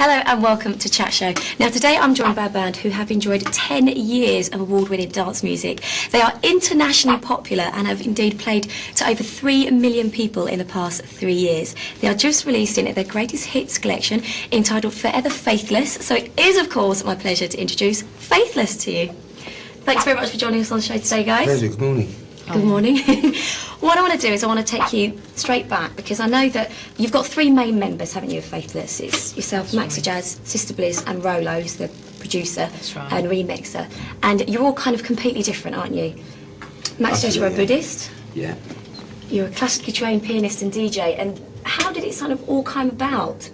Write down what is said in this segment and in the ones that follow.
Hello and welcome to Chatshow. Now today I'm joined by a band who have enjoyed 10 years of award-winning dance music. They are internationally popular and have indeed played to over 3 million people in the past 3 years. They are just releasing their greatest hits collection entitled Forever Faithless. So it is of course my pleasure to introduce Faithless to you. Thanks very much for joining us on the show today, guys. Pleasure, good morning. Good morning. What I want to do is I want to take you straight back because I know that you've got 3 main members, haven't you, of Faithless? It's yourself, Maxi Jazz, Sister Bliss and Rolo, who's the producer and remixer. And you're all kind of completely different, aren't you? Maxi Jazz, you're a Buddhist. Yeah. You're a classically trained pianist and DJ. And how did it sort of all come about,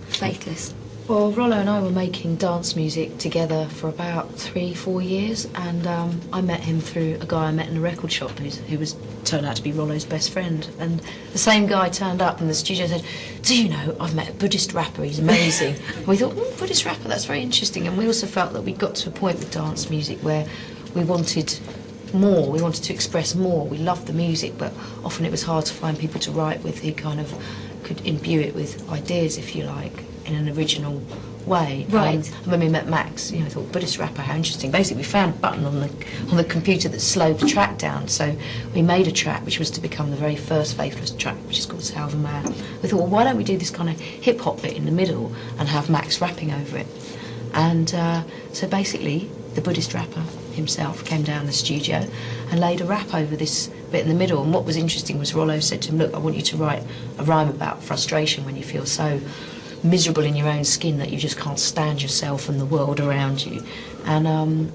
Faithless? Well, Rollo and I were making dance music together for about 3-4 years, and I met him through a guy I met in a record shop who turned out to be Rollo's best friend. And the same guy turned up in the studio and said, "Do you know, I've met a Buddhist rapper, he's amazing." And we thought, Buddhist rapper, that's very interesting. And we also felt that we got to a point with dance music where we wanted more, we wanted to express more. We loved the music, but often it was hard to find people to write with who kind of could imbue it with ideas, if you like, in an original way. Right. And when we met Max, I thought, Buddhist rapper, how interesting. Basically, we found a button on the computer that slowed the track down. So we made a track which was to become the very first Faithless track, which is called Salve Man. We thought, well, why don't we do this kind of hip hop bit in the middle and have Max rapping over it? And so basically, the Buddhist rapper himself came down the studio and laid a rap over this bit in the middle. And what was interesting was Rollo said to him, "Look, I want you to write a rhyme about frustration when you feel so miserable in your own skin that you just can't stand yourself and the world around you." And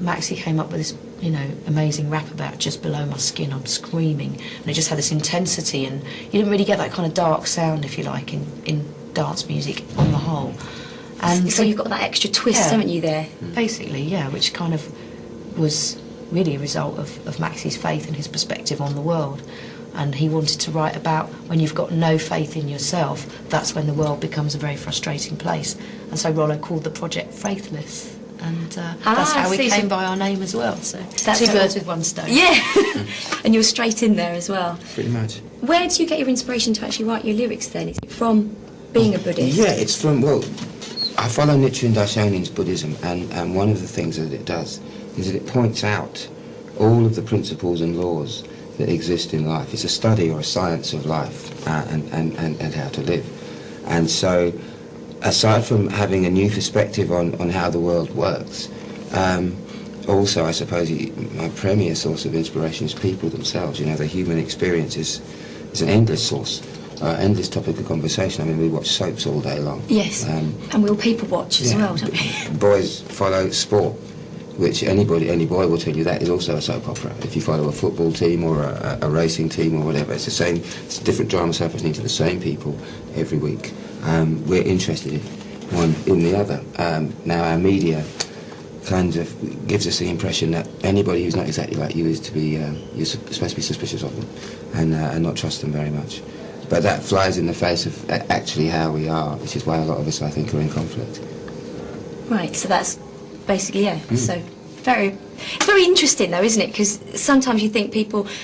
Maxie came up with this, amazing rap about "just below my skin, I'm screaming," and it just had this intensity, and you didn't really get that kind of dark sound, if you like, in dance music on the whole. And so you've got that extra twist, haven't you, there? Basically, yeah, which kind of was really a result of Maxie's faith and his perspective on the world. And he wanted to write about when you've got no faith in yourself, that's when the world becomes a very frustrating place. And so Rollo called the project Faithless. And that's how we came by our name as well. So that's 2 birds with 1 stone. Yeah. And you were straight in there as well. Pretty much. Where do you get your inspiration to actually write your lyrics then? Is it from being a Buddhist? Yeah, it's from, I follow Nichiren Daishonin's Buddhism, and one of the things that it does is that it points out all of the principles and laws that exist in life. It's a study or a science of life and how to live. And so, aside from having a new perspective on how the world works, also I suppose my premier source of inspiration is people themselves. The human experience is an endless source, endless topic of conversation. I mean, we watch soaps all day long. Yes, and we'll people watch as well, don't we? Boys follow sport, which any boy will tell you that is also a soap opera. If you follow a football team or a racing team or whatever, it's the same. It's different drama surfacing to the same people every week. We're interested in one in the other. Now our media kind of gives us the impression that anybody who's not exactly like you is to be you're supposed to be suspicious of them and not trust them very much. But that flies in the face of actually how we are, which is why a lot of us, I think, are in conflict. Right. So that's basically, so it's very interesting though, isn't it? Because sometimes you think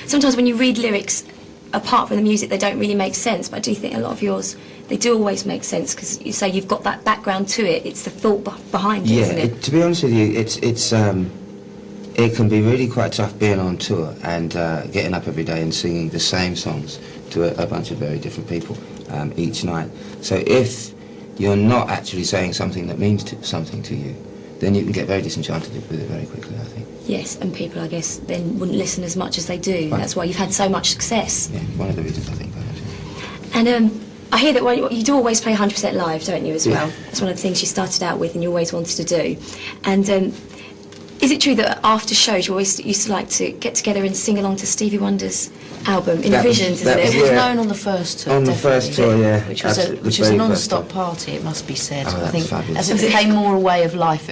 sometimes when you read lyrics apart from the music, they don't really make sense, but I do think a lot of yours, they do always make sense, because you say you've got that background to it, it's the thought behind it, isn't it? To be honest with you, it can be really quite tough being on tour and getting up every day and singing the same songs to a bunch of very different people each night. So if you're not actually saying something that means something to you, then you can get very disenchanted with it very quickly, I think. Yes, and people, I guess, then wouldn't listen as much as they do. Right. That's why you've had so much success. Yeah, one of the reasons, I think. And I hear that you do always play 100% live, don't you, as well? That's one of the things you started out with and you always wanted to do. And is it true that after shows you always used to like to get together and sing along to Stevie Wonder's album, In Visions, isn't it? It was known on the first tour. On the first tour, yeah. Which was a non-stop party, it must be said. Oh, I think fabulous. as it became more a way of life,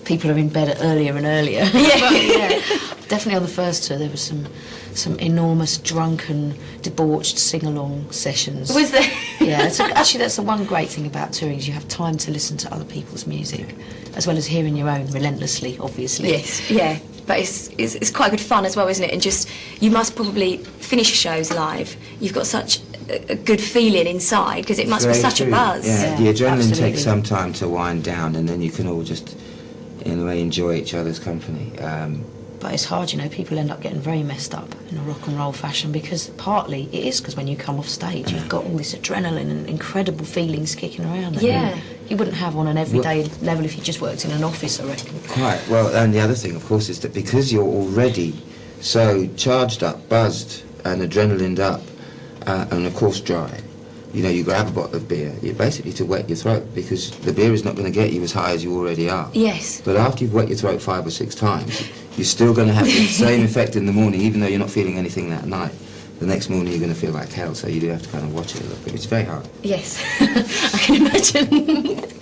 people are in bed earlier and earlier. Yeah. Definitely on the first tour there was some enormous drunken, debauched sing-along sessions. Was there? Yeah, actually that's the one great thing about touring, is you have time to listen to other people's music, as well as hearing your own relentlessly, obviously. Yes, yeah. But it's quite good fun as well, isn't it? And just, you must probably finish shows live. You've got such a good feeling inside, because it must be Very such true. a buzz. Yeah, the adrenaline absolutely. takes some time to wind down, and then you can all just, in a way, enjoy each other's company. But it's hard, you know, people end up getting very messed up in a rock and roll fashion, because partly it is because when you come off stage you've got all this adrenaline and incredible feelings kicking around that Yeah. you wouldn't have on an everyday level if you just worked in an office, I reckon. Quite. Well, and the other thing, of course, is that because you're already so charged up, buzzed, and adrenalined up, and of course dry, you know, you grab a bottle of beer, you're basically to wet your throat, because the beer is not going to get you as high as you already are. Yes. But after you've wet your throat 5 or 6 times, you're still going to have the same effect in the morning, even though you're not feeling anything that night. The next morning you're going to feel like hell, so you do have to kind of watch it a little bit. It's very hard. Yes. I can imagine.